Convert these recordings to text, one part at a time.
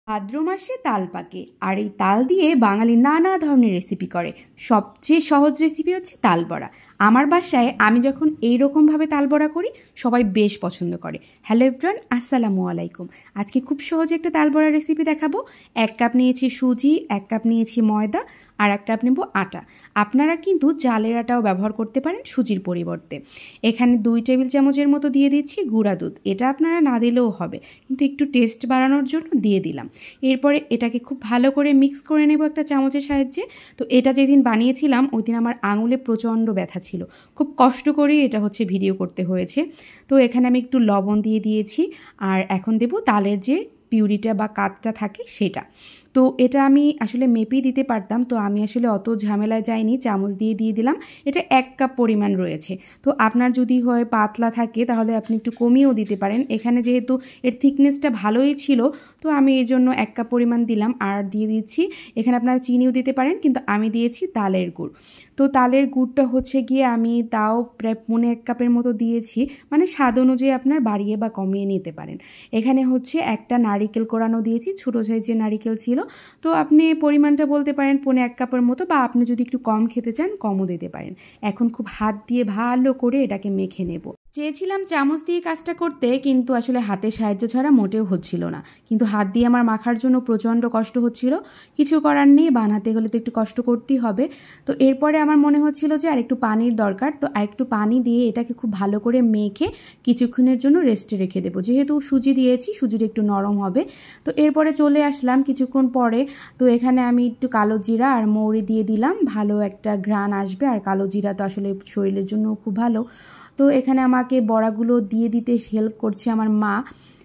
ভাদ্র মাসে তাল পাকে আর এই তাল দিয়ে বাঙালি নানা ধরনের রেসিপি করে। সবচেয়ে সহজ রেসিপি হচ্ছে তাল বড়া। আমার বাসায় আমি যখন এইরকমভাবে তাল বড়া করি সবাই বেশ পছন্দ করে। হ্যালো এভরিওয়ান, আসসালামু আলাইকুম। আজকে খুব সহজে একটা তাল বড়া রেসিপি দেখাবো। 1 কাপ নিয়েছি সুজি, 1 কাপ নিয়েছি ময়দা আর 1 কাপ নেব আটা। আপনারা কিন্তু চালের আটাও ব্যবহার করতে পারেন সুজির পরিবর্তে। এখানে 2 টেবিল চামচের মতো দিয়ে দিচ্ছি গুঁড়া দুধ। এটা আপনারা না দিলেও হবে, কিন্তু একটু টেস্ট বাড়ানোর জন্য দিয়ে দিলাম। এরপরে এটাকে খুব ভালো করে মিক্স করে নেব একটা চামচের সাহায্যে। তো এটা যেদিন বানিয়েছিলাম ওই দিন আমার আঙুলে প্রচণ্ড ব্যথা ছিল, খুব কষ্ট করেই এটা ভিডিও করতে হয়েছে। তো এখানে আমি একটু লবণ দিয়ে দিয়েছি আর এখন দেব তালের যে পিউরিটা বা কাতটা থাকে সেটা। তো এটা আমি আসলে মেপেই দিতে পারতাম, তো আমি আসলে অত ঝামেলায় যাইনি, চামচ দিয়ে দিলাম। এটা 1 কাপ পরিমাণ রয়েছে। তো আপনার যদি হয় পাতলা থাকে তাহলে আপনি একটু কমিয়েও দিতে পারেন। এখানে যেহেতু এর থিকনেসটা ভালোই ছিল তো আমি এই জন্য 1 কাপ পরিমাণ দিলাম। আর দিয়ে দিচ্ছি এখানে আপনারা চিনিও দিতে পারেন, কিন্তু আমি দিয়েছি তালের গুড়। তো তালের গুড়টা গিয়ে আমি তাও প্রায় 1.5 কাপের মতো দিয়েছি, মানে স্বাদ অনুযায়ী আপনার বাড়িয়ে বা কমিয়ে নিতে পারেন। এখানে একটা নারিকেল কোরানো দিয়েছি, ছোটো সাইজের নারিকেল ছিল। তো আপনি পরিমাণটা বলতে পারেন 1.5 কাপের মতো, বা আপনি যদি একটু কম খেতে চান কমও দিতে পারেন। এখন খুব হাত দিয়ে ভালো করে এটাকে মেখে নেব। চেয়েছিলাম চামচ দিয়ে কাজটা করতে, কিন্তু আসলে হাতের সাহায্য ছাড়া মোটেও হচ্ছিল না। কিন্তু হাত দিয়ে আমার মাখার জন্য প্রচণ্ড কষ্ট হচ্ছিল। কিছু করার নেই, বানাতে হলে তো একটু কষ্ট করতেই হবে। তো এরপরে আমার মনে হচ্ছিল যে আর একটু পানির দরকার। তো আর একটু পানি দিয়ে এটাকে খুব ভালো করে মেখে কিছুক্ষণের জন্য রেস্টে রেখে দেবো। যেহেতু সুজি দিয়েছি, সুজিটা একটু নরম হবে। তো এরপরে চলে আসলাম কিছুক্ষণ পরে। তো এখানে আমি একটু কালো জিরা আর মৌরি দিয়ে দিলাম, ভালো একটা ঘ্রাণ আসবে। আর কালো জিরা তো আসলে শরীরের জন্য খুব ভালো। তো এখানে আমাকে বড়াগুলো দিয়ে দিতে হেল্প করছে আমার মা।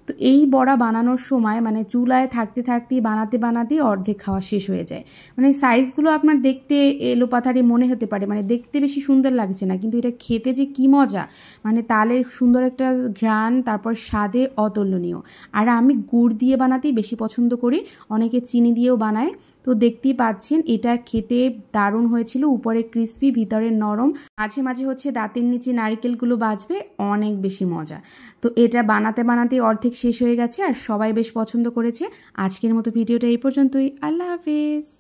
তো এই বড়া বানানোর সময় মানে চুলায় থাকতে থাকতেই বানাতেই অর্ধেক খাওয়া শেষ হয়ে যায়। মানে সাইজগুলো আপনার দেখতে এলোপাথারি মনে হতে পারে, মানে দেখতে বেশি সুন্দর লাগছে না, কিন্তু এটা খেতে যে কী মজা, মানে তালের সুন্দর একটা ঘ্রাণ, তারপর স্বাদে অতুলনীয়। আর আমি গুড় দিয়ে বানাতেই বেশি পছন্দ করি, অনেকে চিনি দিয়েও বানায়। তো দেখতেই পাচ্ছেন এটা খেতে দারুণ হয়েছিল, উপরে ক্রিস্পি ভিতরে নরম, মাঝে মাঝে দাঁতের নিচে নারকেলগুলো বাজবে, অনেক বেশি মজা। তো এটা বানাতে অর্ধেক শেষ হয়ে গেছে আর সবাই বেশ পছন্দ করেছে। আজকের মতো ভিডিওটা এই পর্যন্তই। আল্লাহ হাফেজ।